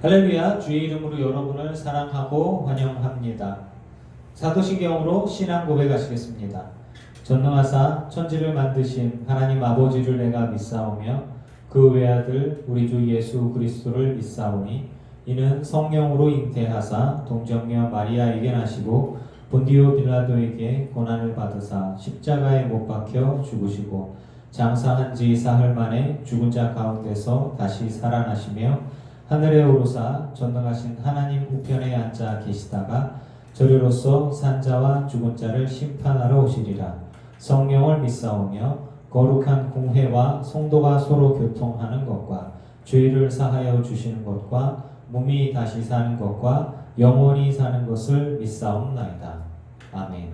할렐루야, 주의 이름으로 여러분을 사랑하고 환영합니다. 사도신경으로 신앙 고백하시겠습니다. 전능하사 천지를 만드신 하나님 아버지를 내가 믿사오며 그 외아들 우리 주 예수 그리스도를 믿사오니 이는 성령으로 잉태하사 동정녀 마리아에게 나시고 본디오 빌라도에게 고난을 받으사 십자가에 못 박혀 죽으시고 장사한 지 사흘 만에 죽은 자 가운데서 다시 살아나시며 하늘에 오르사 전능하신 하나님 우편에 앉아 계시다가 저리로서 산자와 죽은 자를 심판하러 오시리라. 성령을 믿사오며 거룩한 공회와 성도가 서로 교통하는 것과 죄를 사하여 주시는 것과 몸이 다시 사는 것과 영원히 사는 것을 믿사옵나이다. 아멘.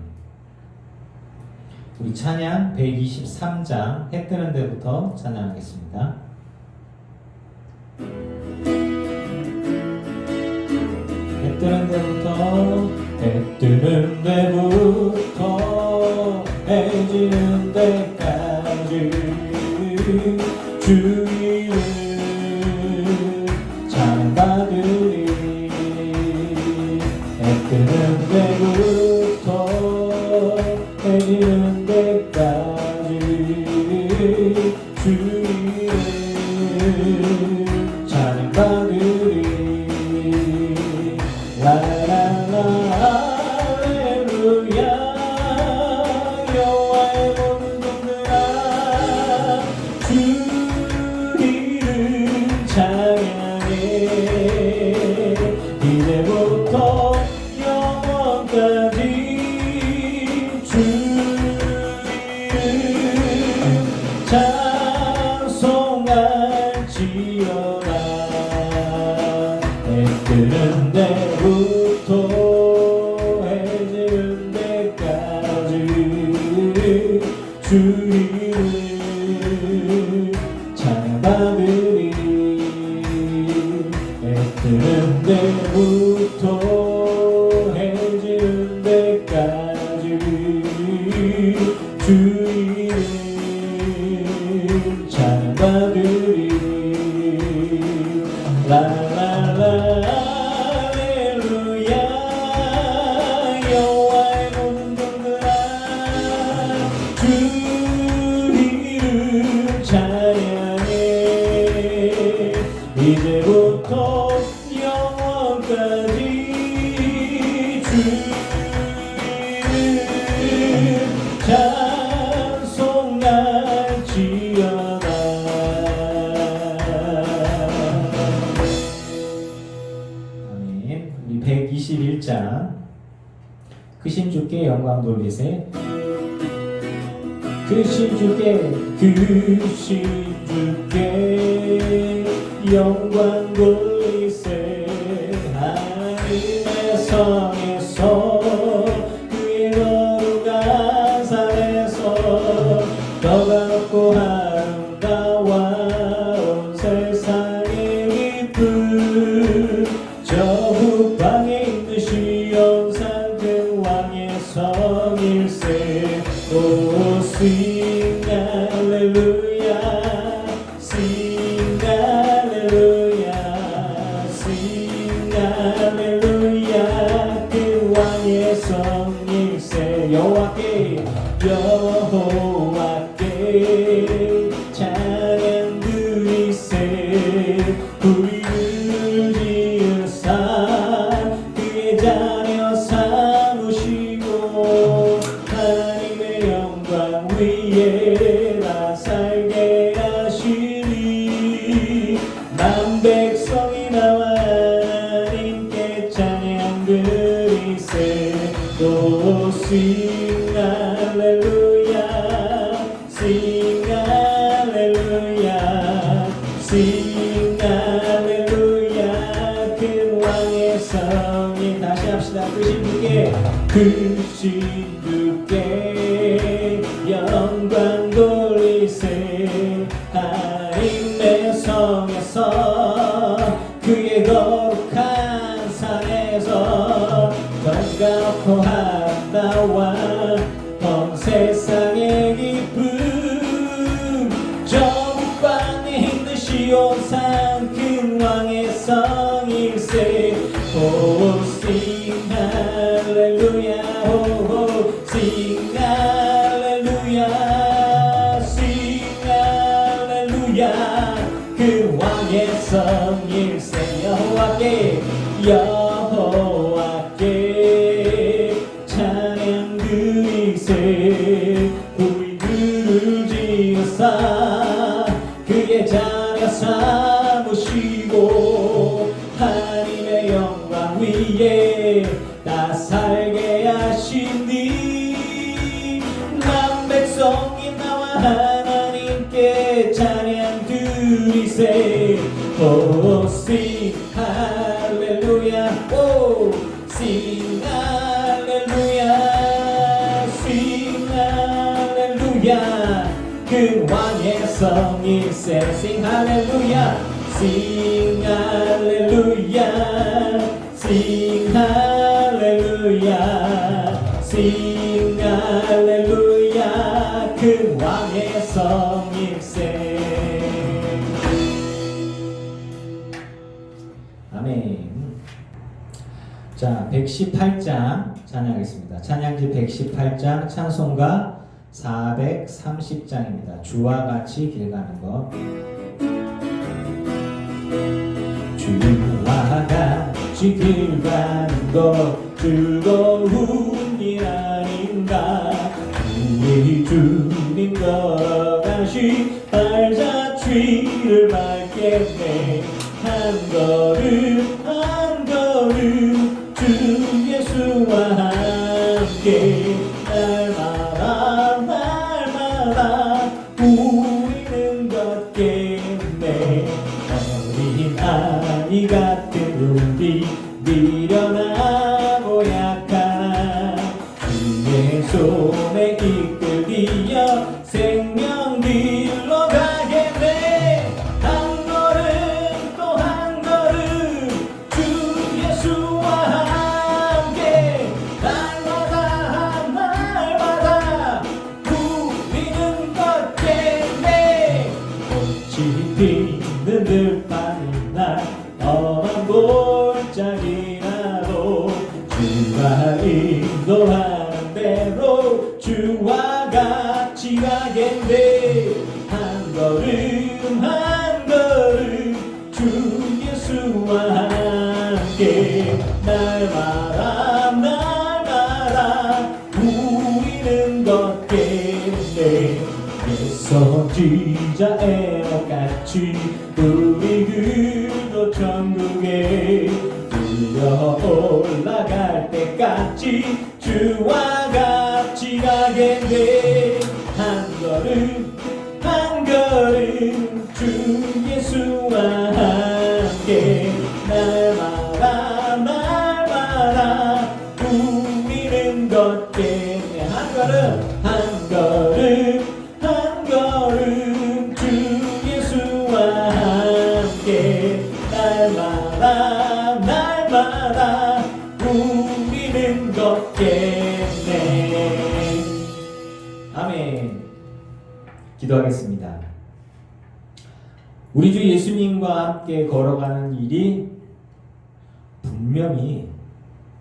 우리 찬양 123장 해 뜨는 데부터 찬양하겠습니다. 해 뜨는 데부터 해 지는 데까지 주 이름 찬양받으리. 해 뜨는 데부터 해 지는 데까지 주 이름 찬양받으리. 라라라 할렐루야 여호와의 모든 종들아 주 이름 찬양해. 이제부터 영원까지 주 이름 찬송할지어다. 해 뜨는 데부터 해 지는 데까지 주 이름 찬양받으리. 해 뜨는 데부터 해 지는 데까지 주 이름 찬양받으리. 라라라 할렐루야 여호와의 모든 종들아 주 이름 찬양해. 이제부터 영원까지 주 이름 찬송할지어다. 우리 121장 크신 주께 영광 돌리세. 크신 주께 영광 돌리세. 하나님의 성에서 그의 거룩한 산에서 너가 높고 아름다워 온 세상의 기쁨 저 북방에 있는 시온산 그 왕의 성일세. 오 sing 할렐루야 sing 할렐루야 sing 할렐루야 그 왕의 성일세. 여호와께 찬양 드리세. 우리를 지으사 그의 자녀 삼으시고 하나님의 영광 위에 나 살게 하시니 만 백성이 나와 하나님께 찬양 드리세. 또 sing 할렐루야 sing 할렐루야 sing 할렐루야 그 왕의 성이. 다시 합시다. 크신 주께 영광 돌리세. 하나님의 성에서 그의 거룩한 산에서 반갑고 아름다워 온 세상의 기쁨 저 북방에 있는 시온산 큰 왕의 성이 say, oh, sing hallelujah, oh, oh, sing hallelujah, sing hallelujah. 그 왕의 성일세 여호와께 여호와께 찬양 드리세. 우리들을 지으사 그의 자녀 삼으시고 하나님의 영광 위에 다 살게 하시니 만 백성이 나와 하나님께 찬양 드리세. Oh, sing hallelujah, oh, sing hallelujah, sing hallelujah. 그 왕의 성일세 sing hallelujah, sing hallelujah, sing hallelujah, sing hallelujah. 그 왕의 성일세. 아멘. 자, 118장 찬양하겠습니다. 찬양지 118장 찬송가 430장입니다. 주와 같이 길 가는 것. 주와 같이 길 가는 것 즐거운 일 아닌가. 우리 주님 걸어가시 발자취를 밟겠네. 한 걸음 한 걸음 주 예수와 함께 날마다 날마다 우리는 걷겠네. 어린 아이 같은 우리 미련하고 약한 주의 손에 이끌리어 생명 길로 가겠네. 한 걸음 또 한 걸음 주 예수와 함께 날마다 날마다 우리는 걷겠네. 꽃이 피는 들판인 날 험한 골짜기라도 주가 인도하는 대로 주와 같이 가겠네. 한 걸음 한 걸음 주 예수와 함께 날마다 날마다 우리는 걷겠네. 선지자의 같이 우리 그도 천국에 들려 올라갈 때까지 주와 같이 가겠네. 한 걸음 한 걸음 주 예수와 함께 날마다 날마다 우리는 걷겠네. 한 걸음 한 걸음 한 걸음 주 예수와 함께 날마다 날마다 우리는 걷겠네. 아멘. 기도하겠습니다. 우리 주 예수님과 함께 걸어가는 일이 분명히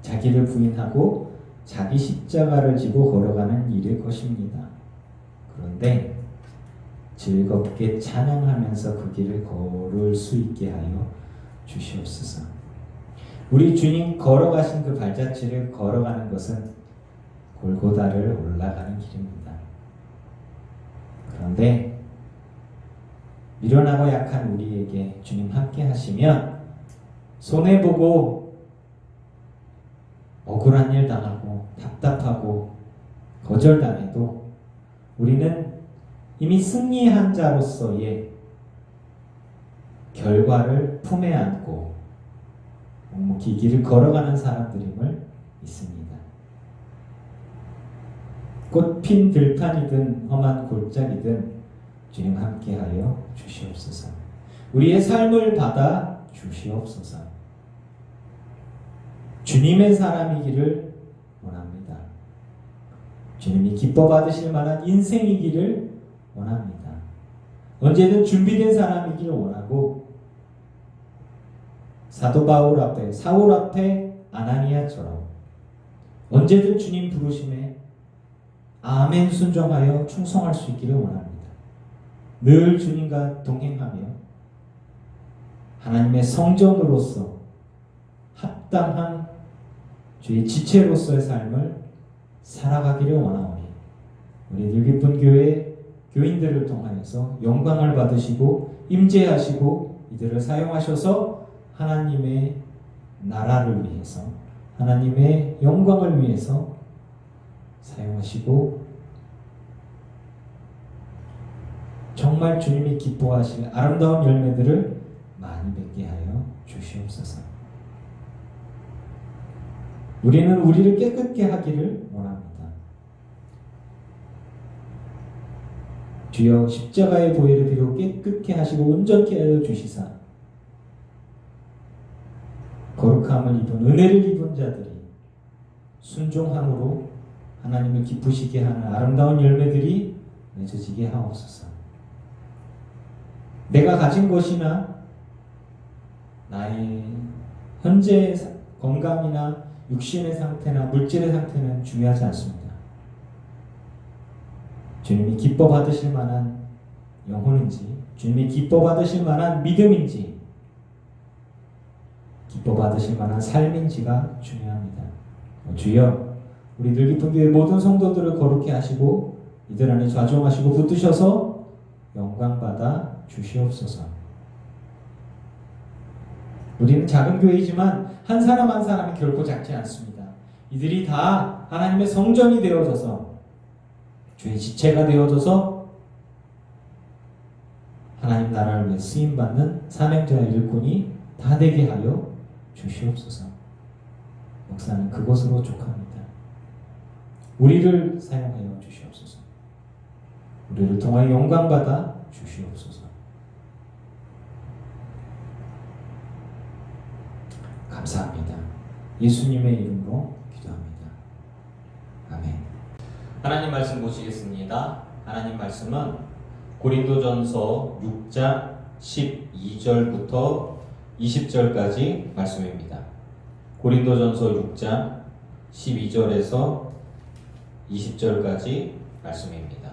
자기를 부인하고 자기 십자가를 지고 걸어가는 일일 것입니다. 그런데 즐겁게 찬양하면서 그 길을 걸을 수 있게 하여 주시옵소서. 우리 주님 걸어가신 그 발자취를 걸어가는 것은 골고다를 올라가는 길입니다. 그런데 미련하고 약한 우리에게 주님 함께 하시면 손해보고 억울한 일 당하고 답답하고 거절당해도 우리는 이미 승리한 자로서의 결과를 품에 안고 묵묵히 길을 걸어가는 사람들임을 믿습니다. 꽃핀 들판이든 험한 골짜기든 주님 함께하여 주시옵소서. 우리의 삶을 받아 주시옵소서. 주님의 사람이기를 원합니다. 주님이 기뻐 받으실 만한 인생이기를 원합니다. 언제든 준비된 사람이기를 원하고 사도 바울 앞에, 사울 앞에 아나니아처럼 언제든 주님 부르심에 아멘 순종하여 충성할 수 있기를 원합니다. 늘 주님과 동행하며 하나님의 성전으로서 합당한 주의 지체로서의 삶을 살아가기를 원하오니 우리 늘기쁜 교회 교인들을 통하여서 영광을 받으시고 임재하시고 이들을 사용하셔서 하나님의 나라를 위해서 하나님의 영광을 위해서 사용하시고 정말 주님이 기뻐하실 아름다운 열매들을 많이 맺게 하여 주시옵소서. 우리는 우리를 깨끗게 하기를 원합니다. 주여 십자가의 보혈의 피로 깨끗게 하시고 온전케 하여 주시사 거룩함을 입은 은혜를 입은 자들이 순종함으로 하나님을 기쁘시게 하는 아름다운 열매들이 맺어지게 하옵소서. 내가 가진 것이나 나의 현재의 건강이나 육신의 상태나 물질의 상태는 중요하지 않습니다. 주님이 기뻐 받으실 만한 영혼인지, 주님이 기뻐 받으실 만한 믿음인지, 기뻐 받으실 만한 삶인지가 중요합니다. 주여, 우리 늘기쁜 교회 모든 성도들을 거룩히 하시고 이들 안에 좌종하시고 붙드셔서 영광 받아 주시옵소서. 우리는 작은 교회이지만 한 사람 한 사람이 결코 작지 않습니다. 이들이 다 하나님의 성전이 되어져서 주의 지체가 되어져서 하나님 나라를 위해 쓰임받는 사명자의 일꾼이 다 되게 하여 주시옵소서. 목사는 그것으로 족합니다. 우리를 사용하여 주시옵소서. 우리를 통하여 영광받아 주시옵소서. 감사합니다. 예수님의 이름으로 기도합니다. 아멘. 하나님 말씀 보시겠습니다. 하나님 말씀은 고린도전서 6장 12절부터 20절까지 말씀입니다. 고린도전서 6장 12절에서 20절까지 말씀입니다.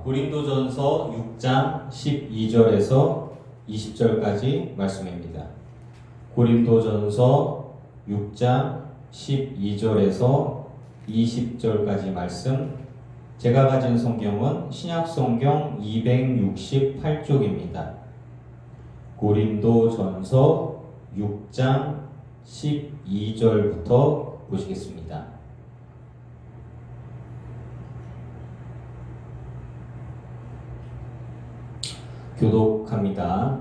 고린도전서 6장 12절에서 20절까지 말씀입니다. 고린도전서 6장 12절에서 20절까지 말씀. 제가 가진 성경은 신약성경 268쪽입니다. 고린도전서 6장 12절부터 보시겠습니다. 교독합니다.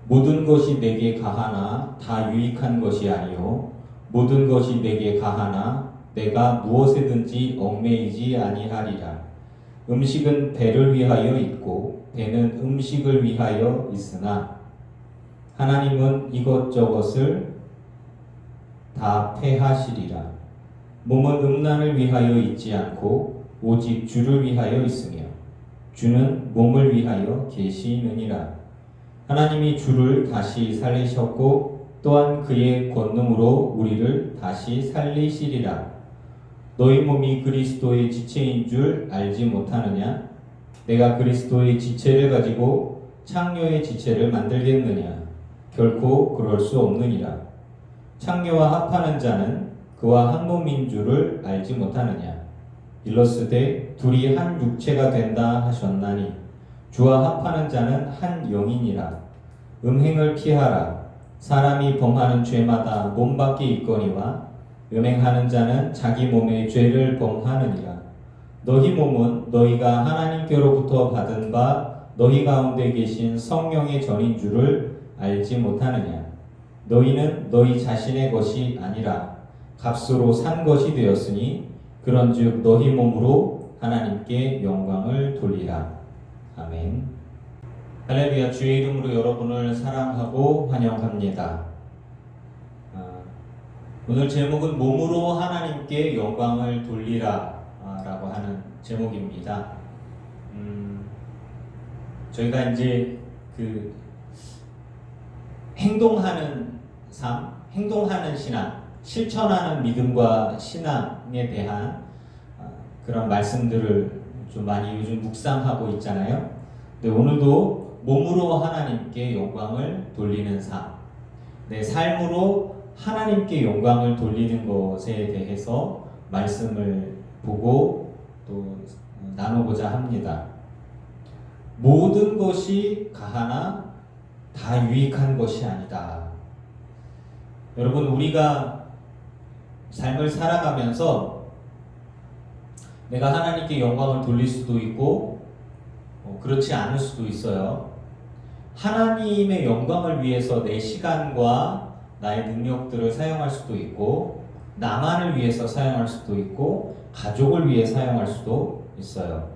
모든 것이 내게 가하나 다 유익한 것이 아니요 모든 것이 내게 가하나 내가 무엇에든지 얽매이지 아니하리라. 음식은 배를 위하여 있고 배는 음식을 위하여 있으나 하나님은 이것저것을 다 패하시리라. 몸은 음란을 위하여 있지 않고 오직 주를 위하여 있으며 주는 몸을 위하여 계시느니라. 하나님이 주를 다시 살리셨고 또한 그의 권능으로 우리를 다시 살리시리라. 너희 몸이 그리스도의 지체인 줄 알지 못하느냐? 내가 그리스도의 지체를 가지고 창녀의 지체를 만들겠느냐? 결코 그럴 수 없느니라. 창녀와 합하는 자는 그와 한 몸인 줄을 알지 못하느냐? 일러스되 둘이 한 육체가 된다 하셨나니 주와 합하는 자는 한 영이니라. 음행을 피하라. 사람이 범하는 죄마다 몸 밖에 있거니와 음행하는 자는 자기 몸의 죄를 범하느니라. 너희 몸은 너희가 하나님께로부터 받은 바 너희 가운데 계신 성령의 전인 줄을 알지 못하느냐. 너희는 너희 자신의 것이 아니라 값으로 산 것이 되었으니 그런즉 너희 몸으로 하나님께 영광을 돌리라. 아멘. 할렐루야. 주의 이름으로 여러분을 사랑하고 환영합니다. 오늘 제목은 몸으로 하나님께 영광을 돌리라 라고 하는 제목입니다. 저희가 이제 행동하는 삶, 행동하는 신앙, 실천하는 믿음과 신앙에 대한 그런 말씀들을 좀 많이 요즘 묵상하고 있잖아요. 근데 오늘도 몸으로 하나님께 영광을 돌리는 삶, 내 삶으로 하나님께 영광을 돌리는 것에 대해서 말씀을 보고 또 나누고자 합니다. 모든 것이 가하나 다 유익한 것이 아니다. 여러분, 우리가 삶을 살아가면서 내가 하나님께 영광을 돌릴 수도 있고 그렇지 않을 수도 있어요. 하나님의 영광을 위해서 내 시간과 나의 능력들을 사용할 수도 있고, 나만을 위해서 사용할 수도 있고, 가족을 위해 사용할 수도 있어요.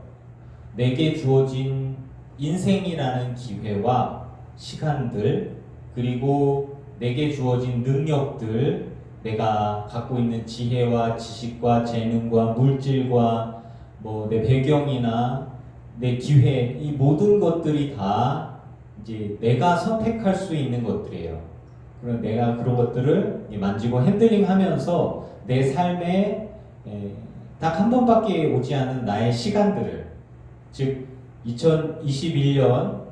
내게 주어진 인생이라는 기회와 시간들, 그리고 내게 주어진 능력들, 내가 갖고 있는 지혜와 지식과 재능과 물질과 내 배경이나 내 기회, 이 모든 것들이 다 이제 내가 선택할 수 있는 것들이에요. 그럼 내가 그런 것들을 만지고 핸들링하면서 내 삶에 딱 한 번밖에 오지 않은 나의 시간들을, 즉 2021년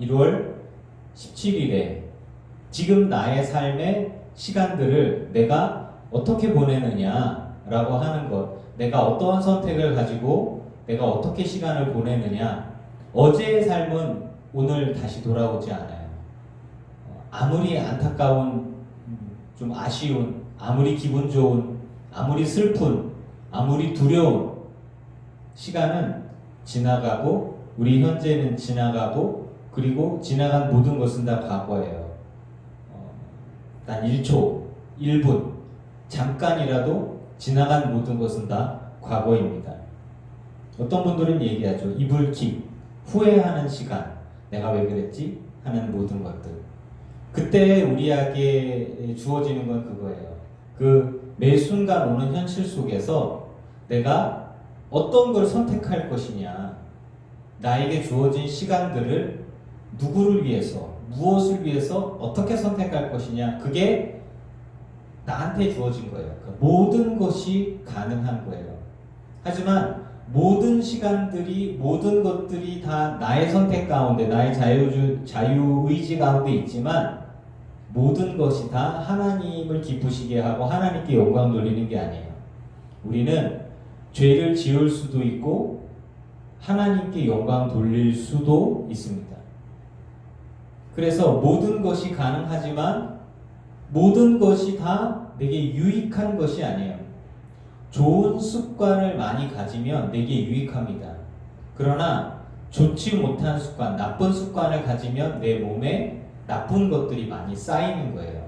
1월 17일에 지금 나의 삶의 시간들을 내가 어떻게 보내느냐라고 하는 것, 내가 어떠한 선택을 가지고 내가 어떻게 시간을 보내느냐. 어제의 삶은 오늘 다시 돌아오지 않아요. 아무리 안타까운, 좀 아쉬운, 아무리 기분 좋은, 아무리 슬픈, 아무리 두려운 시간은 지나가고, 우리 현재는 지나가고, 그리고 지나간 모든 것은 다 과거예요. 단 1초, 1분, 잠깐이라도 지나간 모든 것은 다 과거입니다. 어떤 분들은 얘기하죠. 이불킥, 후회하는 시간, 내가 왜 그랬지? 하는 모든 것들. 그때 우리에게 주어지는 건 그거예요. 그 매 순간 오는 현실 속에서 내가 어떤 걸 선택할 것이냐, 나에게 주어진 시간들을 누구를 위해서, 무엇을 위해서 어떻게 선택할 것이냐, 그게 나한테 주어진 거예요. 그러니까 모든 것이 가능한 거예요. 하지만 모든 시간들이, 모든 것들이 다 나의 선택 가운데, 나의 자유의지 가운데 있지만 모든 것이 다 하나님을 기쁘시게 하고 하나님께 영광 돌리는 게 아니에요. 우리는 죄를 지을 수도 있고 하나님께 영광 돌릴 수도 있습니다. 그래서 모든 것이 가능하지만 모든 것이 다 내게 유익한 것이 아니에요. 좋은 습관을 많이 가지면 내게 유익합니다. 그러나 좋지 못한 습관, 나쁜 습관을 가지면 내 몸에 나쁜 것들이 많이 쌓이는 거예요.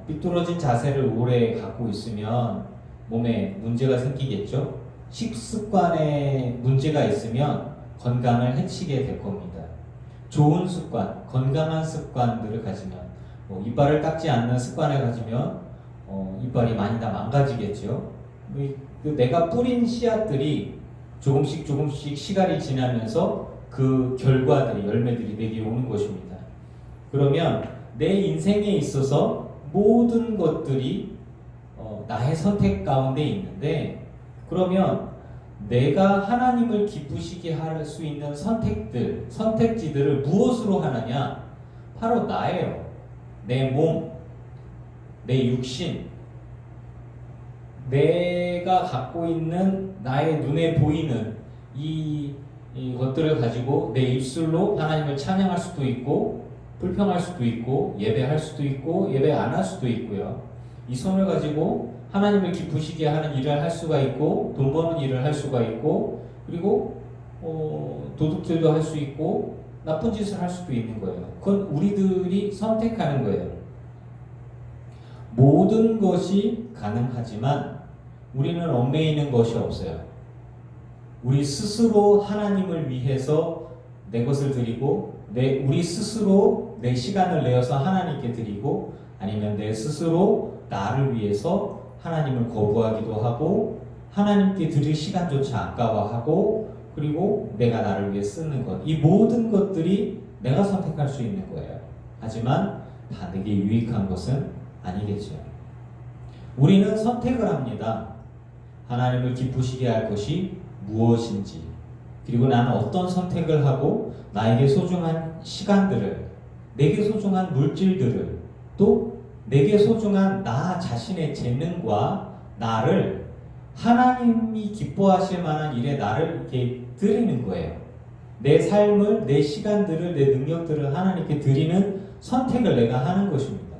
삐뚤어진 자세를 오래 갖고 있으면 몸에 문제가 생기겠죠. 식습관에 문제가 있으면 건강을 해치게 될 겁니다. 좋은 습관, 건강한 습관들을 가지면, 이빨을 닦지 않는 습관을 가지면 이빨이 많이 다 망가지겠죠. 내가 뿌린 씨앗들이 조금씩 시간이 지나면서 그 결과들이, 열매들이 내게 오는 것입니다. 그러면 내 인생에 있어서 모든 것들이 나의 선택 가운데 있는데, 그러면 내가 하나님을 기쁘시게 할 수 있는 선택들, 선택지들을 무엇으로 하느냐? 바로 나예요. 내 몸, 내 육신, 내가 갖고 있는 나의 눈에 보이는 이 것들을 가지고 내 입술로 하나님을 찬양할 수도 있고, 불평할 수도 있고, 예배할 수도 있고, 예배 안 할 수도 있고요. 이 손을 가지고 하나님을 기쁘시게 하는 일을 할 수가 있고, 돈 버는 일을 할 수가 있고, 그리고 도둑질도 할 수 있고, 나쁜 짓을 할 수도 있는 거예요. 그건 우리들이 선택하는 거예요. 모든 것이 가능하지만 우리는 얽매이는 것이 없어요. 우리 스스로 하나님을 위해서 내 것을 드리고, 우리 스스로 내 시간을 내어서 하나님께 드리고, 아니면 내 스스로 나를 위해서 하나님을 거부하기도 하고, 하나님께 드릴 시간조차 아까워하고, 그리고 내가 나를 위해 쓰는 것, 이 모든 것들이 내가 선택할 수 있는 거예요. 하지만 다 내게 유익한 것은 아니겠죠. 우리는 선택을 합니다. 하나님을 기쁘시게 할 것이 무엇인지, 그리고 나는 어떤 선택을 하고 나에게 소중한 시간들을, 내게 소중한 물질들을, 또 내게 소중한 나 자신의 재능과 나를 하나님이 기뻐하실 만한 일에 나를 이렇게 드리는 거예요. 내 삶을, 내 시간들을, 내 능력들을 하나님께 드리는 선택을 내가 하는 것입니다.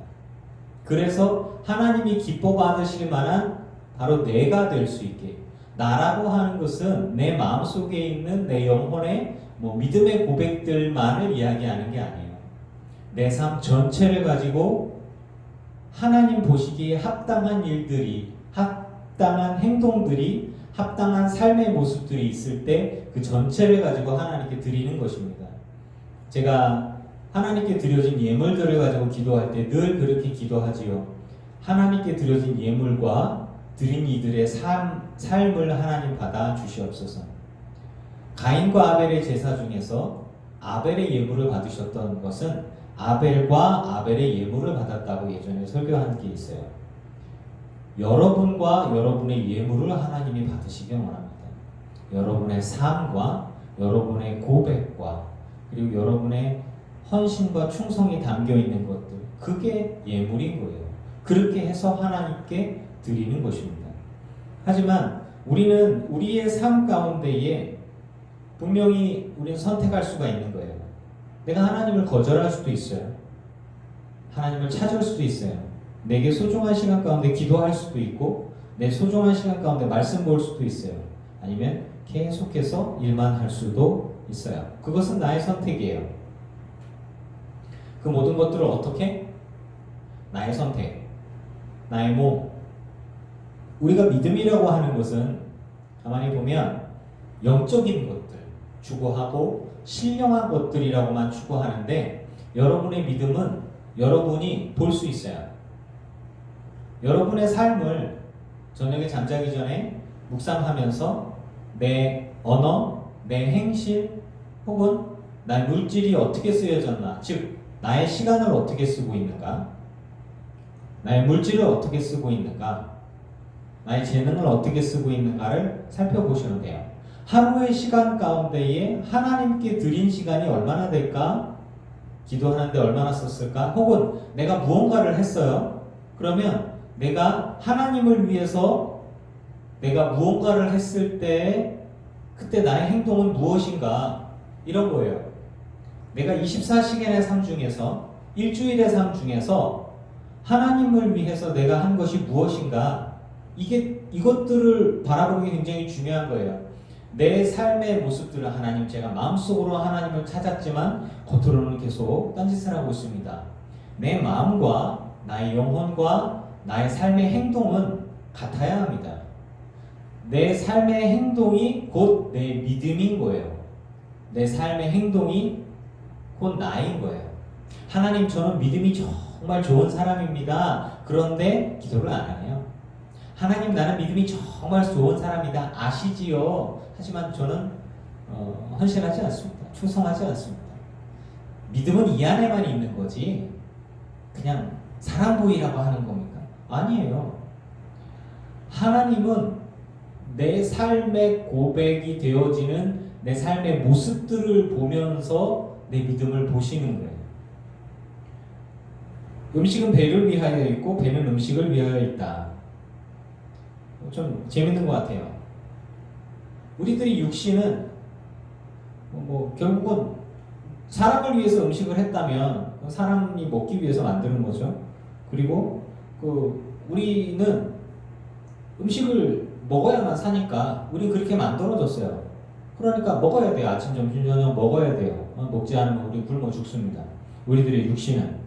그래서 하나님이 기뻐 받으실 만한 바로 내가 될 수 있게, 나라고 하는 것은 내 마음속에 있는 내 영혼의 믿음의 고백들만을 이야기하는 게 아니에요. 내 삶 전체를 가지고 하나님 보시기에 합당한 일들이, 합당한 행동들이, 합당한 삶의 모습들이 있을 때 그 전체를 가지고 하나님께 드리는 것입니다. 제가 하나님께 드려진 예물들을 가지고 기도할 때 늘 그렇게 기도하지요. 하나님께 드려진 예물과 드린 이들의 삶을 하나님 받아 주시옵소서. 가인과 아벨의 제사 중에서 아벨의 예물을 받으셨던 것은 아벨과 아벨의 예물을 받았다고 예전에 설교한 게 있어요. 여러분과 여러분의 예물을 하나님이 받으시기 원합니다. 여러분의 삶과 여러분의 고백과 그리고 여러분의 헌신과 충성이 담겨 있는 것들, 그게 예물인 거예요. 그렇게 해서 하나님께 드리는 것입니다. 하지만 우리는 우리의 삶 가운데에 분명히 우리는 선택할 수가 있는 거예요. 내가 하나님을 거절할 수도 있어요. 하나님을 찾을 수도 있어요. 내게 소중한 시간 가운데 기도할 수도 있고, 내 소중한 시간 가운데 말씀 볼 수도 있어요. 아니면 계속해서 일만 할 수도 있어요. 그것은 나의 선택이에요. 그 모든 것들을 어떻게? 나의 선택, 나의 몸. 우리가 믿음이라고 하는 것은 가만히 보면 영적인 것들 추구하고 신령한 것들이라고만 추구하는데, 여러분의 믿음은 여러분이 볼 수 있어요. 여러분의 삶을 저녁에 잠자기 전에 묵상하면서 내 언어, 내 행실, 혹은 나의 물질이 어떻게 쓰여졌나, 즉 나의 시간을 어떻게 쓰고 있는가, 나의 물질을 어떻게 쓰고 있는가, 나의 재능을 어떻게 쓰고 있는가를 살펴보시면 돼요. 하루의 시간 가운데에 하나님께 드린 시간이 얼마나 될까? 기도하는데 얼마나 썼을까? 혹은 내가 무언가를 했어요. 그러면 내가 하나님을 위해서 내가 무언가를 했을 때 그때 나의 행동은 무엇인가? 이런 거예요. 내가 24시간의 삶 중에서, 일주일의 삶 중에서 하나님을 위해서 내가 한 것이 무엇인가? 이것들을 바라보는 게 굉장히 중요한 거예요. 내 삶의 모습들을 하나님, 제가 마음속으로 하나님을 찾았지만 겉으로는 계속 딴짓을 하고 있습니다. 내 마음과 나의 영혼과 나의 삶의 행동은 같아야 합니다. 내 삶의 행동이 곧 내 믿음인 거예요. 내 삶의 행동이 곧 나인 거예요. 하나님, 저는 믿음이 정말 좋은 사람입니다. 그런데 기도를 안 해요. 하나님, 나는 믿음이 정말 좋은 사람이다. 아시지요? 하지만 저는 헌신하지 않습니다. 충성하지 않습니다. 믿음은 이 안에만 있는 거지 그냥 사람 보이라고 하는 겁니까? 아니에요. 하나님은 내 삶의 고백이 되어지는 내 삶의 모습들을 보면서 내 믿음을 보시는 거예요. 음식은 배를 위하여 있고 배는 음식을 위하여 있다. 좀 재밌는 것 같아요. 우리들이 육신은 결국은 사람을 위해서 음식을 했다면 사람이 먹기 위해서 만드는 거죠. 그리고 우리는 음식을 먹어야만 사니까 우리 그렇게 만들어졌어요. 그러니까 먹어야 돼요. 아침, 점심, 저녁 먹어야 돼요. 먹지 않으면 우리 굶어 죽습니다. 우리들의 육신은.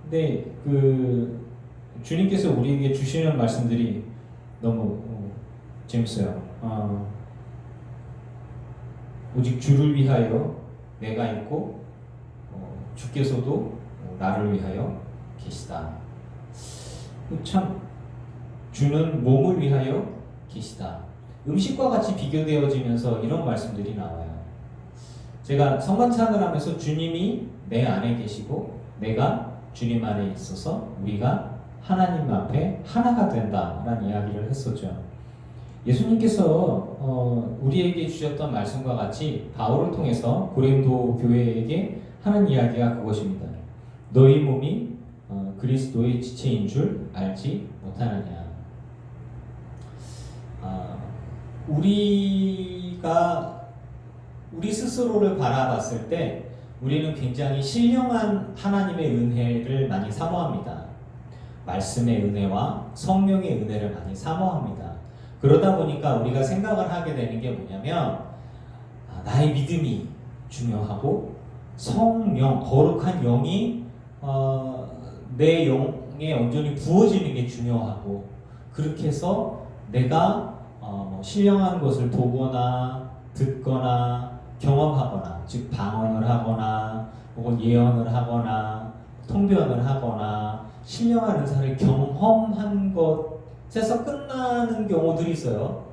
근데 주님께서 우리에게 주시는 말씀들이 너무 재밌어요. 오직 주를 위하여 내가 있고 주께서도 나를 위하여 계시다. 참, 주는 몸을 위하여 계시다. 음식과 같이 비교되어지면서 이런 말씀들이 나와요. 제가 성만찬을 하면서 주님이 내 안에 계시고 내가 주님 안에 있어서 우리가 하나님 앞에 하나가 된다라는 이야기를 했었죠. 예수님께서 우리에게 주셨던 말씀과 같이 바울을 통해서 고린도 교회에게 하는 이야기가 그것입니다. 너희 몸이 그리스도의 지체인 줄 알지 못하느냐. 우리가 우리 스스로를 바라봤을 때 우리는 굉장히 신령한 하나님의 은혜를 많이 사모합니다. 말씀의 은혜와 성령의 은혜를 많이 사모합니다. 그러다 보니까 우리가 생각을 하게 되는 게 뭐냐면 나의 믿음이 중요하고 성령, 거룩한 영이 내 영에 온전히 부어지는 게 중요하고, 그렇게 해서 내가 신령한 것을 보거나 듣거나 경험하거나, 즉 방언을 하거나 혹은 예언을 하거나 통변을 하거나 신령한 은사를 경험한 것에서 끝나는 경우들이 있어요.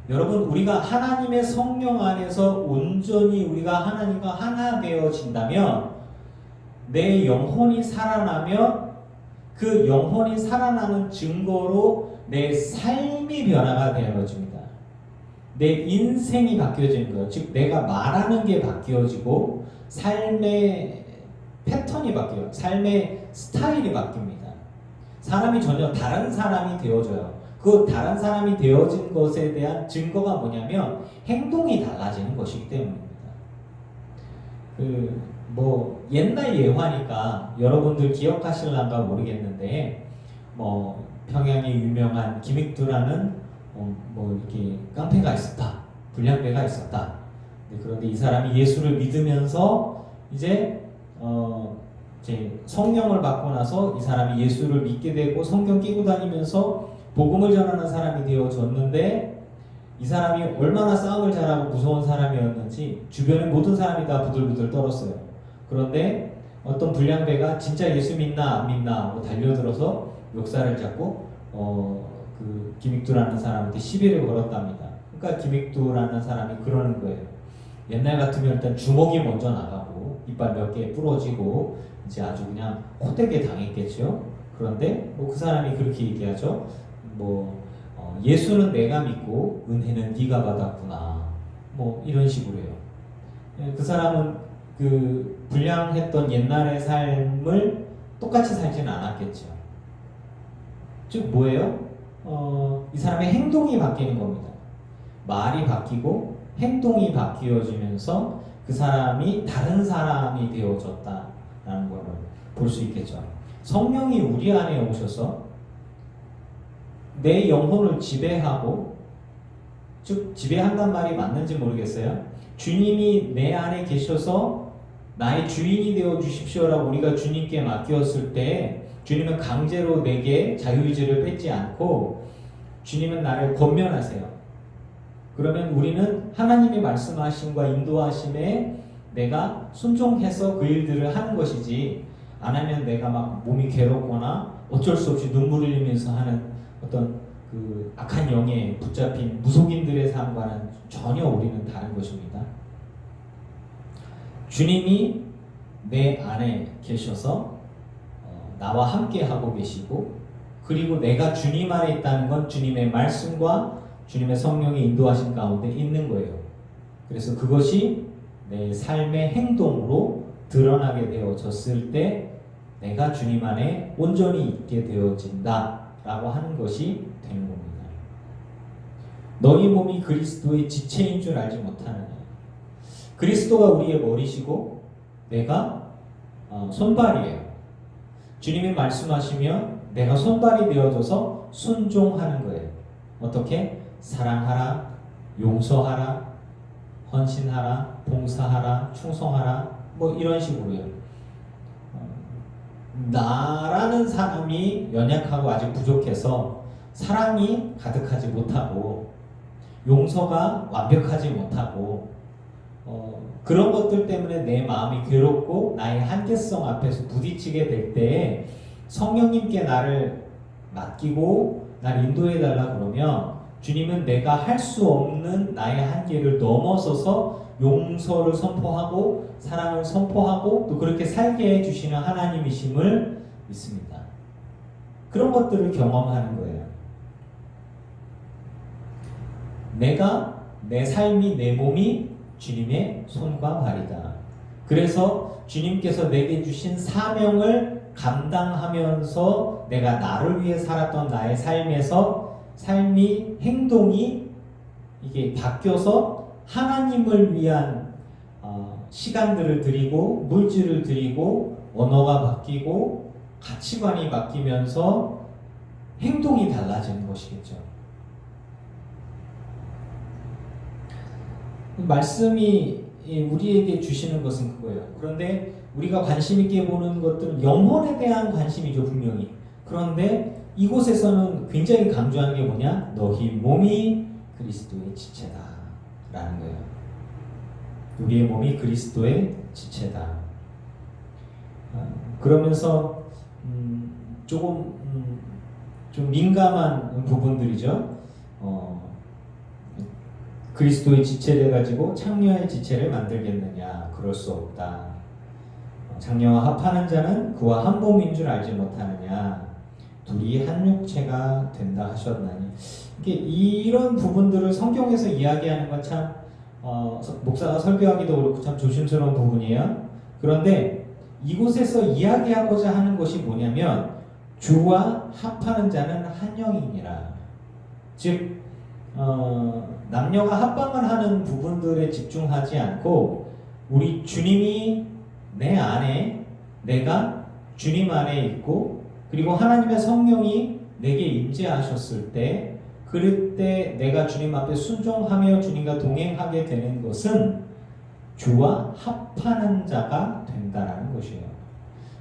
여러분, 우리가 하나님의 성령 안에서 온전히 우리가 하나님과 하나 되어진다면, 내 영혼이 살아나면 그 영혼이 살아나는 증거로 내 삶이 변화가 되어집니다. 내 인생이 바뀌어지는 거예요. 즉 내가 말하는 게 바뀌어지고 삶의 패턴이 바뀌어요. 삶의 스타일이 바뀝니다. 사람이 전혀 다른 사람이 되어져요. 그 다른 사람이 되어진 것에 대한 증거가 뭐냐면 행동이 달라지는 것이기 때문입니다. 옛날 예화니까 여러분들 기억하실란가 모르겠는데, 평양에 유명한 김익두라는 이렇게 깡패가 있었다, 불량배가 있었다. 그런데 이 사람이 예수를 믿으면서 이제 성령을 받고 나서 이 사람이 예수를 믿게 되고 성경 끼고 다니면서 복음을 전하는 사람이 되어졌는데, 이 사람이 얼마나 싸움을 잘하고 무서운 사람이었는지 주변의 모든 사람이 다 부들부들 떨었어요. 그런데 어떤 불량배가 진짜 예수 믿나 안 믿나 하고 달려들어서 멱살을 잡고 그 김익두라는 사람한테 시비를 걸었답니다. 그러니까 김익두라는 사람이 그러는 거예요. 옛날 같으면 일단 주먹이 먼저 나가고 이빨 몇 개 부러지고 이제 아주 그냥 호되게 당했겠죠. 그런데 그 사람이 그렇게 얘기하죠. 예수는 내가 믿고 은혜는 네가 받았구나. 이런 식으로 해요. 그 사람은 그 불량했던 옛날의 삶을 똑같이 살지는 않았겠죠. 즉 뭐예요? 이 사람의 행동이 바뀌는 겁니다. 말이 바뀌고 행동이 바뀌어지면서 그 사람이 다른 사람이 되어졌다라는 것을 볼 수 있겠죠. 성령이 우리 안에 오셔서 내 영혼을 지배하고, 즉 지배한단 말이 맞는지 모르겠어요. 주님이 내 안에 계셔서 나의 주인이 되어 주십시오라고 우리가 주님께 맡겼을 때, 주님은 강제로 내게 자유의지를 뺏지 않고 주님은 나를 권면하세요. 그러면 우리는 하나님의 말씀하심과 인도하심에 내가 순종해서 그 일들을 하는 것이지, 안 하면 내가 막 몸이 괴롭거나 어쩔 수 없이 눈물을 흘리면서 하는 어떤 그 악한 영에 붙잡힌 무속인들의 삶과는 전혀 우리는 다른 것입니다. 주님이 내 안에 계셔서 나와 함께 하고 계시고, 그리고 내가 주님 안에 있다는 건 주님의 말씀과 주님의 성령의 인도하심 가운데 있는 거예요. 그래서 그것이 내 삶의 행동으로 드러나게 되어졌을 때 내가 주님 안에 온전히 있게 되어진다 라고 하는 것이 되는 겁니다. 너희 몸이 그리스도의 지체인 줄 알지 못하느냐. 그리스도가 우리의 머리시고 내가 손발이에요. 주님이 말씀하시면 내가 손발이 되어져서 순종하는 거예요. 어떻게? 사랑하라, 용서하라, 헌신하라, 봉사하라, 충성하라, 이런 식으로요. 나라는 사람이 연약하고 아직 부족해서 사랑이 가득하지 못하고 용서가 완벽하지 못하고 그런 것들 때문에 내 마음이 괴롭고 나의 한계성 앞에서 부딪히게 될 때 성령님께 나를 맡기고 나를 인도해달라 그러면 주님은 내가 할 수 없는 나의 한계를 넘어서서 용서를 선포하고 사랑을 선포하고 또 그렇게 살게 해주시는 하나님이심을 믿습니다. 그런 것들을 경험하는 거예요. 내 삶이, 내 몸이 주님의 손과 발이다. 그래서 주님께서 내게 주신 사명을 감당하면서 내가 나를 위해 살았던 나의 삶에서 삶이, 행동이 이게 바뀌어서 하나님을 위한 시간들을 드리고 물질을 드리고 언어가 바뀌고 가치관이 바뀌면서 행동이 달라지는 것이겠죠. 말씀이 우리에게 주시는 것은 그거예요. 그런데 우리가 관심 있게 보는 것들은 영혼에 대한 관심이죠, 분명히. 그런데 이곳에서는 굉장히 강조하는 게 뭐냐? 너희 몸이 그리스도의 지체다 라는 거예요. 우리의 몸이 그리스도의 지체다. 그러면서 조금 좀 민감한 부분들이죠. 그리스도의 지체를 가지고 창녀의 지체를 만들겠느냐? 그럴 수 없다. 창녀와 합하는 자는 그와 한 몸인 줄 알지 못하느냐? 둘이 한 육체가 된다 하셨나니. 이런 부분들을 성경에서 이야기하는 건 참 목사가 설교하기도 그렇고 참 조심스러운 부분이에요. 그런데 이곳에서 이야기하고자 하는 것이 뭐냐면 주와 합하는 자는 한 영이니라. 즉 남녀가 합방을 하는 부분들에 집중하지 않고 우리 주님이 내 안에, 내가 주님 안에 있고 그리고 하나님의 성령이 내게 임재하셨을 때 그럴 때 내가 주님 앞에 순종하며 주님과 동행하게 되는 것은 주와 합하는 자가 된다라는 것이에요.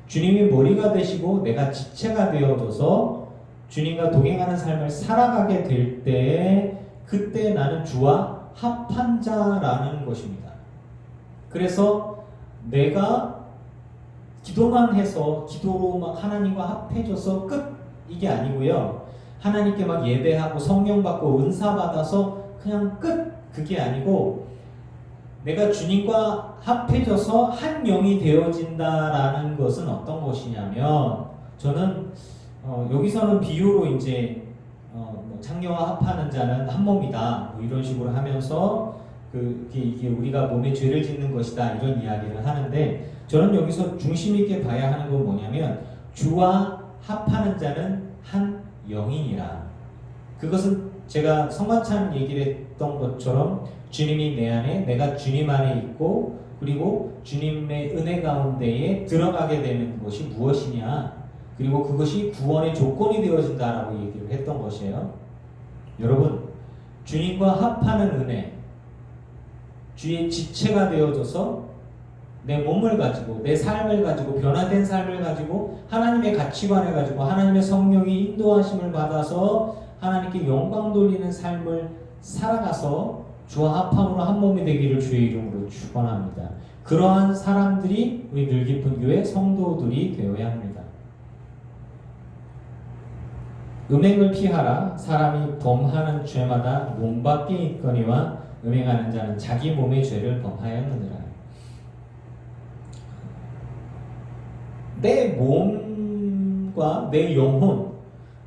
주님이 머리가 되시고 내가 지체가 되어져서 주님과 동행하는 삶을 살아가게 될 때 그때 나는 주와 합한 자라는 것입니다. 그래서 내가 기도만 해서 기도로 막 하나님과 합해져서 끝 이게 아니고요. 하나님께 막 예배하고 성령 받고 은사 받아서 그냥 끝 그게 아니고 내가 주님과 합해져서 한 영이 되어진다라는 것은 어떤 것이냐면 저는 여기서는 비유로 이제 창녀와 합하는 자는 한 몸이다 뭐 이런 식으로 하면서 이게 우리가 몸에 죄를 짓는 것이다 이런 이야기를 하는데 저는 여기서 중심 있게 봐야 하는 건 뭐냐면 주와 합하는 자는 한 영이니라. 그것은 제가 성만찬 얘기를 했던 것처럼 주님이 내 안에 내가 주님 안에 있고 그리고 주님의 은혜 가운데에 들어가게 되는 것이 무엇이냐 그리고 그것이 구원의 조건이 되어진다라고 얘기를 했던 것이에요. 여러분 주님과 합하는 은혜 주의 지체가 되어져서 내 몸을 가지고 내 삶을 가지고 변화된 삶을 가지고 하나님의 가치관을 가지고 하나님의 성령이 인도하심을 받아서 하나님께 영광 돌리는 삶을 살아가서 주와 합함으로 한 몸이 되기를 주의 이름으로 축원합니다. 그러한 사람들이 우리 늘깊은 교회 성도들이 되어야 합니다. 음행을 피하라. 사람이 범하는 죄마다 몸 밖에 있거니와 음행하는 자는 자기 몸의 죄를 범하였느니라. 내 몸과 내 영혼,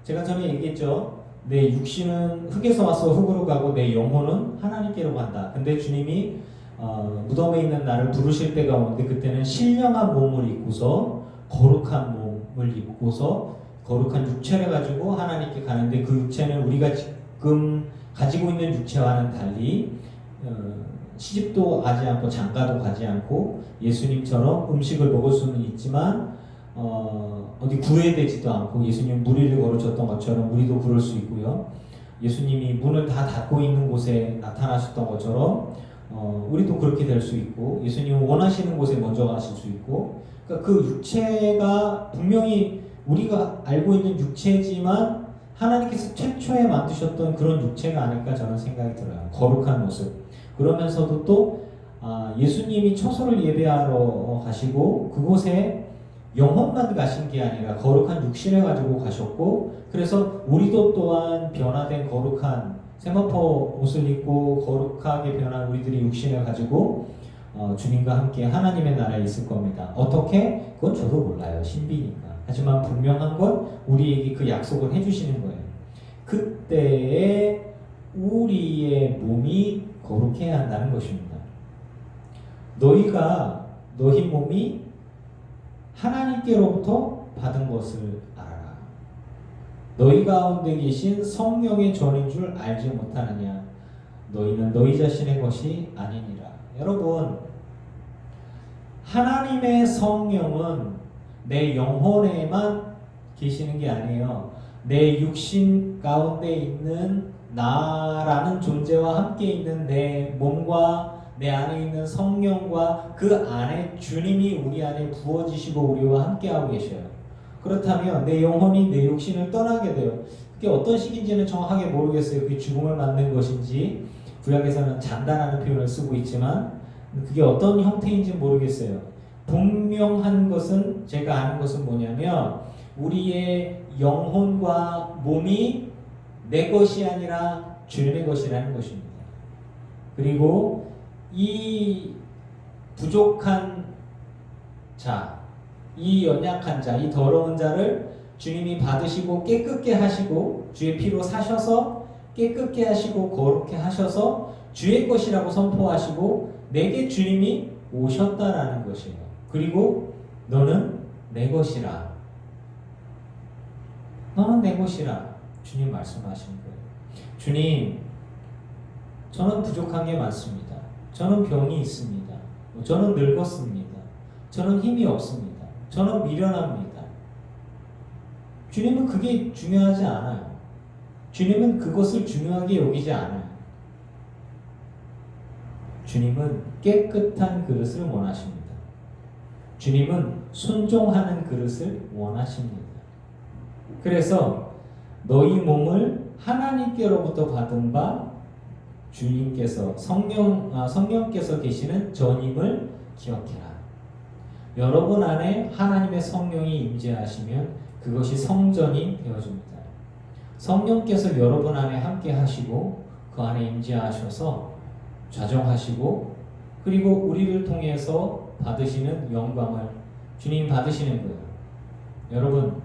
제가 전에 얘기했죠. 내 육신은 흙에서 와서 흙으로 가고 내 영혼은 하나님께로 간다. 근데 주님이 무덤에 있는 나를 부르실 때가 오는데 그때는 신령한 몸을 입고서 거룩한 몸을 입고서 거룩한 육체를 가지고 하나님께 가는데 그 육체는 우리가 지금 가지고 있는 육체와는 달리 시집도 가지 않고 장가도 가지 않고 예수님처럼 음식을 먹을 수는 있지만 어디 구애되지도 않고 예수님 무리를 걸으셨던 것처럼 우리도 그럴 수 있고요. 예수님이 문을 다 닫고 있는 곳에 나타나셨던 것처럼 우리도 그렇게 될 수 있고 예수님은 원하시는 곳에 먼저 가실 수 있고 그러니까 그 육체가 분명히 우리가 알고 있는 육체지만 하나님께서 최초에 만드셨던 그런 육체가 아닐까 저는 생각이 들어요. 거룩한 모습. 그러면서도 또 예수님이 처소를 예배하러 가시고 그곳에 영혼만 가신 게 아니라 거룩한 육신을 가지고 가셨고 그래서 우리도 또한 변화된 거룩한 세마포 옷을 입고 거룩하게 변한 우리들이 육신을 가지고 주님과 함께 하나님의 나라에 있을 겁니다. 어떻게? 그건 저도 몰라요. 신비니까. 하지만 분명한 건 우리에게 그 약속을 해주시는 거예요. 그때에 우리의 몸이 거룩해야 한다는 것입니다. 너희 몸이 하나님께로부터 받은 것을 알아라. 너희 가운데 계신 성령의 전인 줄 알지 못하느냐. 너희는 너희 자신의 것이 아니니라. 여러분, 하나님의 성령은 내 영혼에만 계시는 게 아니에요. 내 육신 가운데 있는 나라는 존재와 함께 있는 내 몸과 내 안에 있는 성령과 그 안에 주님이 우리 안에 부어지시고 우리와 함께하고 계셔요. 그렇다면 내 영혼이 내 육신을 떠나게 돼요. 그게 어떤 시기인지는 정확하게 모르겠어요. 그게 죽음을 맞는 것인지, 구약에서는 잔다라는 표현을 쓰고 있지만 그게 어떤 형태인지 모르겠어요. 분명한 것은, 제가 아는 것은 뭐냐면 우리의 영혼과 몸이 내 것이 아니라 주님의 것이라는 것입니다. 그리고 이 부족한 자, 이 연약한 자, 이 더러운 자를 주님이 받으시고 깨끗게 하시고 주의 피로 사셔서 깨끗게 하시고 거룩게 하셔서 주의 것이라고 선포하시고 내게 주님이 오셨다라는 것이에요. 그리고 너는 내 것이라. 너는 내 것이라. 주님 말씀하시는 거예요. 주님, 저는 부족한 게 많습니다. 저는 병이 있습니다. 저는 늙었습니다. 저는 힘이 없습니다. 저는 미련합니다. 주님은 그게 중요하지 않아요. 주님은 그것을 중요하게 여기지 않아요. 주님은 깨끗한 그릇을 원하십니다. 주님은 순종하는 그릇을 원하십니다. 그래서 너희 몸을 하나님께로부터 받은 바 주님께서 성령께서 계시는 전임을 기억해라. 여러분 안에 하나님의 성령이 임재하시면 그것이 성전이 되어집니다. 성령께서 여러분 안에 함께 하시고 그 안에 임재하셔서 좌정하시고 그리고 우리를 통해서 받으시는 영광을 주님이 받으시는 거예요. 여러분,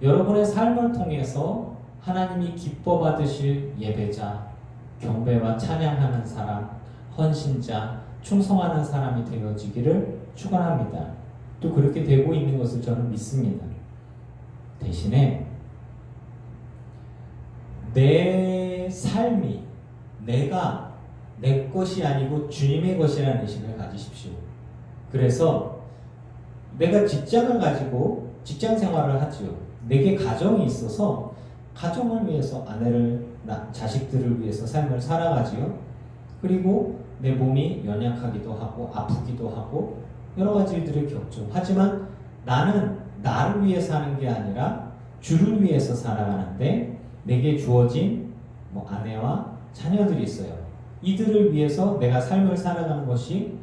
여러분의 삶을 통해서 하나님이 기뻐 받으실 예배자, 경배와 찬양하는 사람, 헌신자, 충성하는 사람이 되어지기를 축원합니다. 또 그렇게 되고 있는 것을 저는 믿습니다. 대신에 내 삶이 내가 내 것이 아니고 주님의 것이라는 의식을 가지십시오. 그래서 내가 직장을 가지고 직장 생활을 하죠. 내게 가정이 있어서 가정을 위해서 아내를, 자식들을 위해서 삶을 살아가지요. 그리고 내 몸이 연약하기도 하고 아프기도 하고 여러 가지 일들을 겪죠. 하지만 나는 나를 위해 사는 게 아니라 주를 위해서 살아가는데 내게 주어진 아내와 자녀들이 있어요. 이들을 위해서 내가 삶을 살아가는 것이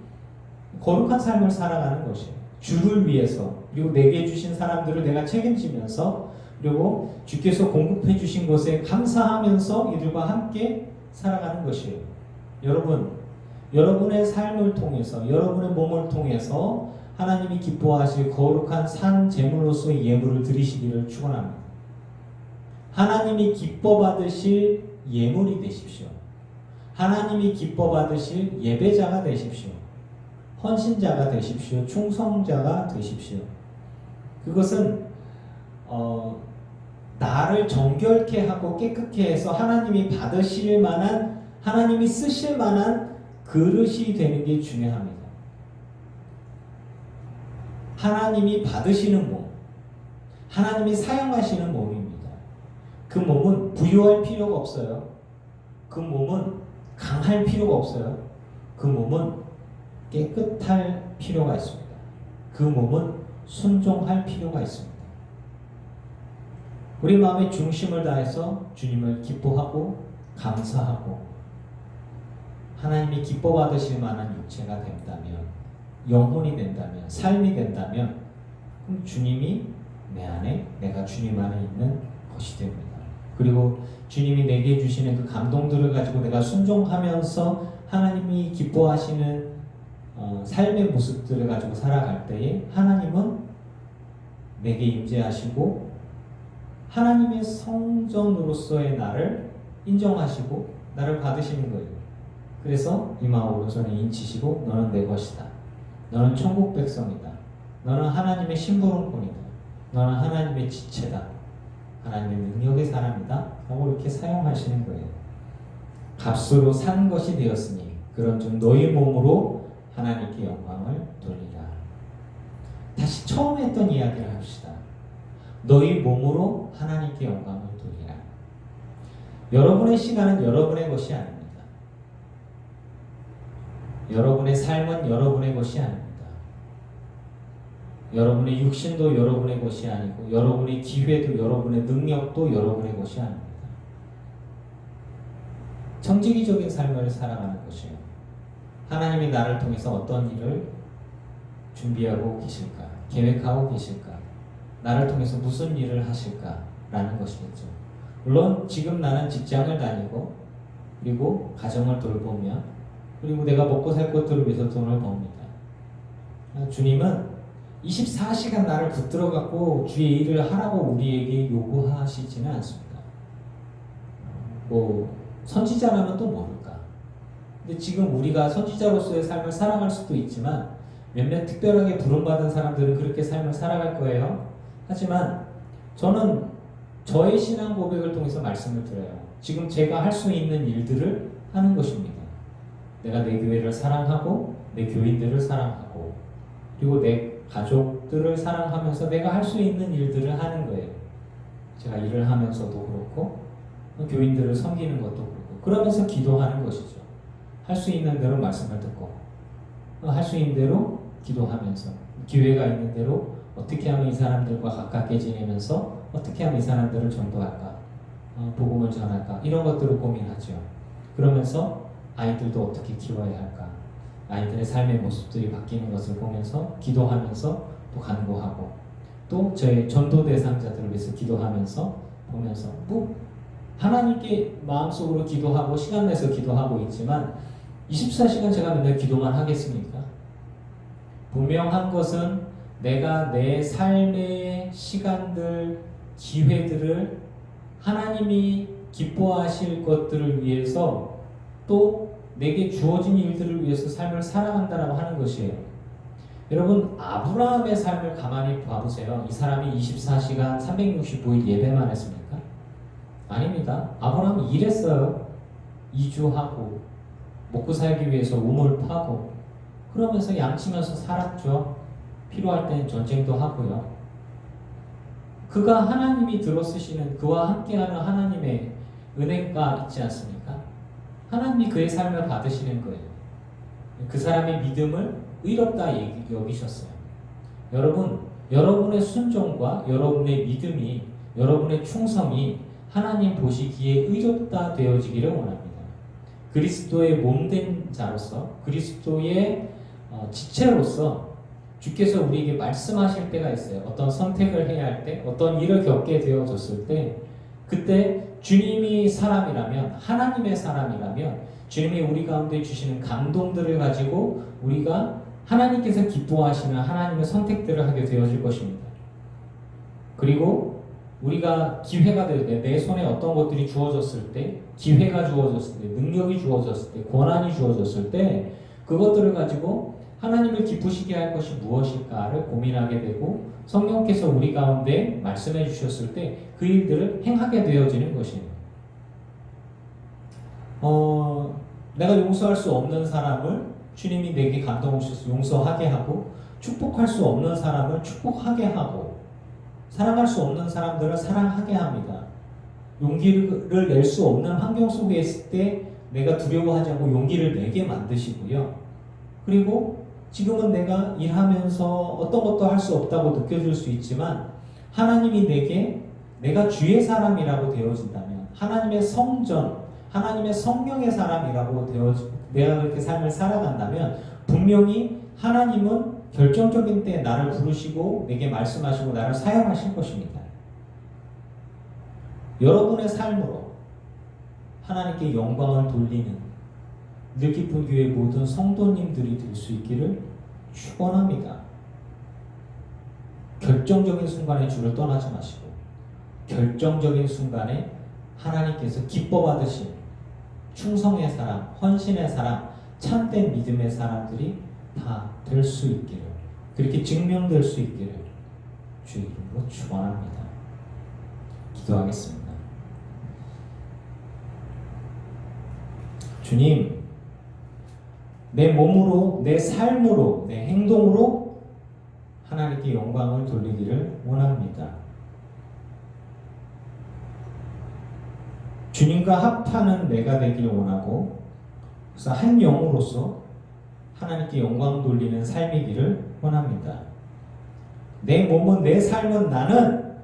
거룩한 삶을 살아가는 것이에요. 주를 위해서, 그리고 내게 주신 사람들을 내가 책임지면서, 그리고 주께서 공급해 주신 것에 감사하면서 이들과 함께 살아가는 것이에요. 여러분, 여러분의 삶을 통해서, 여러분의 몸을 통해서 하나님이 기뻐하실 거룩한 산 제물로서의 예물을 드리시기를 축원합니다. 하나님이 기뻐 받으실 예물이 되십시오. 하나님이 기뻐 받으실 예배자가 되십시오. 헌신자가 되십시오. 충성자가 되십시오. 그것은 나를 정결케 하고 깨끗게 해서 하나님이 받으실 만한, 하나님이 쓰실 만한 그릇이 되는 게 중요합니다. 하나님이 받으시는 몸, 하나님이 사용하시는 몸입니다. 그 몸은 부유할 필요가 없어요. 그 몸은 강할 필요가 없어요. 그 몸은 깨끗할 필요가 있습니다. 그 몸은 순종할 필요가 있습니다. 우리 마음의 중심을 다해서 주님을 기뻐하고 감사하고 하나님이 기뻐 받으실 만한 육체가 된다면, 영혼이 된다면, 삶이 된다면 그럼 주님이 내 안에, 내가 주님 안에 있는 것이 됩니다. 그리고 주님이 내게 주시는 그 감동들을 가지고 내가 순종하면서 하나님이 기뻐하시는 삶의 모습들을 가지고 살아갈 때에 하나님은 내게 임재하시고 하나님의 성전으로서의 나를 인정하시고 나를 받으시는 거예요. 그래서 이마 오른손에 인치시고 너는 내 것이다. 너는 천국 백성이다. 너는 하나님의 심부름꾼이다. 너는 하나님의 지체다. 하나님의 능력의 사람이다. 라고 이렇게 사용하시는 거예요. 값으로 산 것이 되었으니 그런즉 너희 몸으로 하나님께 영광을 돌리라. 다시 처음에 했던 이야기를 합시다. 너희 몸으로 하나님께 영광을 돌리라. 여러분의 시간은 여러분의 것이 아닙니다. 여러분의 삶은 여러분의 것이 아닙니다. 여러분의 육신도 여러분의 것이 아니고 여러분의 기회도 여러분의 능력도 여러분의 것이 아닙니다. 정직이적인 삶을 살아가는 것이에요. 하나님이 나를 통해서 어떤 일을 준비하고 계실까? 계획하고 계실까? 나를 통해서 무슨 일을 하실까? 라는 것이겠죠. 물론 지금 나는 직장을 다니고 그리고 가정을 돌보며 그리고 내가 먹고 살 것들을 위해서 돈을 법니다. 주님은 24시간 나를 붙들어 갖고 주의 일을 하라고 우리에게 요구하시지는 않습니다. 선지자라면 또 모를까. 근데 지금 우리가 선지자로서의 삶을 살아갈 수도 있지만 몇몇 특별하게 부름받은 사람들은 그렇게 삶을 살아갈 거예요. 하지만 저는 저의 신앙 고백을 통해서 말씀을 드려요. 지금 제가 할 수 있는 일들을 하는 것입니다. 내가 내 교회를 사랑하고 내 교인들을 사랑하고 그리고 내 가족들을 사랑하면서 내가 할 수 있는 일들을 하는 거예요. 제가 일을 하면서도 그렇고 교인들을 섬기는 것도 그렇고 그러면서 기도하는 것이죠. 할 수 있는 대로 말씀을 듣고 할 수 있는 대로 기도하면서 기회가 있는 대로 어떻게 하면 이 사람들과 가깝게 지내면서 어떻게 하면 이 사람들을 전도할까, 복음을 전할까 이런 것들을 고민하죠. 그러면서 아이들도 어떻게 키워야 할까, 아이들의 삶의 모습들이 바뀌는 것을 보면서 기도하면서 또 간구하고 또 저의 전도 대상자들을 위해서 기도하면서 보면서 하나님께 마음속으로 기도하고 시간 내서 기도하고 있지만 24시간 제가 맨날 기도만 하겠습니까? 분명한 것은 내가 내 삶의 시간들, 기회들을 하나님이 기뻐하실 것들을 위해서 또 내게 주어진 일들을 위해서 삶을 살아간다라고 하는 것이에요. 여러분, 아브라함의 삶을 가만히 봐보세요. 이 사람이 24시간 365일 예배만 했습니까? 아닙니다. 아브라함이 일했어요. 이주하고 먹고 살기 위해서 우물 파고 그러면서 양치면서 살았죠. 필요할 때는 전쟁도 하고요. 그가 하나님이 들어쓰시는 그와 함께하는 하나님의 은혜가 있지 않습니까? 하나님이 그의 삶을 받으시는 거예요. 그 사람의 믿음을 의롭다 여기셨어요. 여러분, 여러분의 순종과 여러분의 믿음이, 여러분의 충성이 하나님 보시기에 의롭다 되어지기를 원합니다. 그리스도의 몸된 자로서, 그리스도의 지체로서 주께서 우리에게 말씀하실 때가 있어요. 어떤 선택을 해야 할 때, 어떤 일을 겪게 되어졌을 때, 그때 주님이 사람이라면, 하나님의 사람이라면 주님이 우리 가운데 주시는 감동들을 가지고 우리가 하나님께서 기뻐하시는 하나님의 선택들을 하게 되어질 것입니다. 그리고 우리가 기회가 될 때, 내 손에 어떤 것들이 주어졌을 때, 기회가 주어졌을 때, 능력이 주어졌을 때, 권한이 주어졌을 때 그것들을 가지고 하나님을 기쁘시게 할 것이 무엇일까를 고민하게 되고 성령께서 우리 가운데 말씀해 주셨을 때 그 일들을 행하게 되어지는 것이에요. 내가 용서할 수 없는 사람을 주님이 내게 감동 주셔서 용서하게 하고 축복할 수 없는 사람을 축복하게 하고 사랑할 수 없는 사람들을 사랑하게 합니다. 용기를 낼 수 없는 환경 속에 있을 때 내가 두려워하지 않고 용기를 내게 만드시고요. 그리고 지금은 내가 일하면서 어떤 것도 할 수 없다고 느껴질 수 있지만 하나님이 내가 주의 사람이라고 되어진다면 하나님의 성전, 하나님의 성령의 사람이라고 내가 그렇게 삶을 살아간다면 분명히 하나님은 결정적인 때 나를 부르시고 내게 말씀하시고 나를 사용하실 것입니다. 여러분의 삶으로 하나님께 영광을 돌리는 늘깊은 교회 모든 성도님들이 될 수 있기를 축원합니다. 결정적인 순간에 주를 떠나지 마시고 결정적인 순간에 하나님께서 기뻐 받으신 충성의 사람, 헌신의 사람, 참된 믿음의 사람들이 다 될 수 있기를, 그렇게 증명될 수 있기를 주 이름으로 축원합니다. 기도하겠습니다. 주님, 내 몸으로, 내 삶으로, 내 행동으로 하나님께 영광을 돌리기를 원합니다. 주님과 합하는 내가 되기를 원하고, 그래서 한 영으로서 하나님께 영광 돌리는 삶이기를 원합니다. 내 몸은, 내 삶은, 나는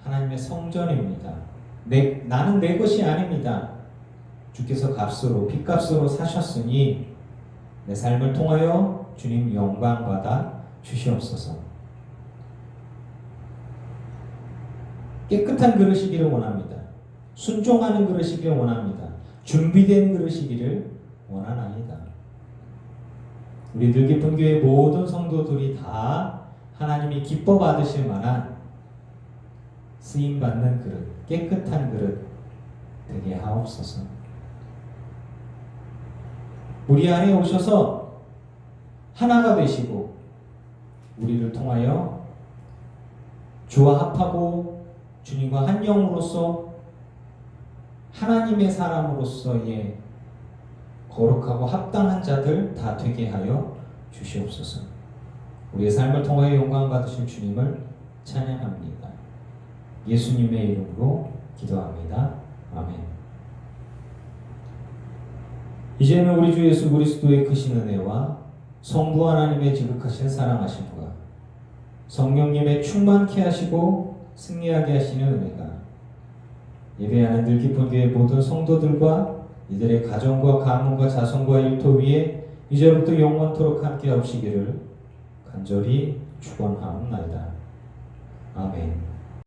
하나님의 성전입니다. 나는 내 것이 아닙니다. 주께서 값으로, 핏값으로 사셨으니 내 삶을 통하여 주님 영광 받아 주시옵소서. 깨끗한 그릇이기를 원합니다. 순종하는 그릇이기를 원합니다. 준비된 그릇이기를 원하나이다. 우리 늘깊은 교회 모든 성도들이 다 하나님이 기뻐 받으실 만한 쓰임받는 그릇, 깨끗한 그릇 되게 하옵소서. 우리 안에 오셔서 하나가 되시고 우리를 통하여 주와 합하고 주님과 한 영으로서 하나님의 사람으로서의 거룩하고 합당한 자들 다 되게 하여 주시옵소서. 우리의 삶을 통하여 영광 받으실 주님을 찬양합니다. 예수님의 이름으로 기도합니다. 아멘. 이제는 우리 주 예수 그리스도의 크신 은혜와 성부 하나님의 지극하신 사랑하심과 성령님의 충만케 하시고 승리하게 하시는 은혜가 예배하는 늘깊은 교회 모든 성도들과 이들의 가정과 가문과 자손과 일터 위에 이제부터 영원토록 함께 하시기를 간절히 축원하옵나이다. 아멘.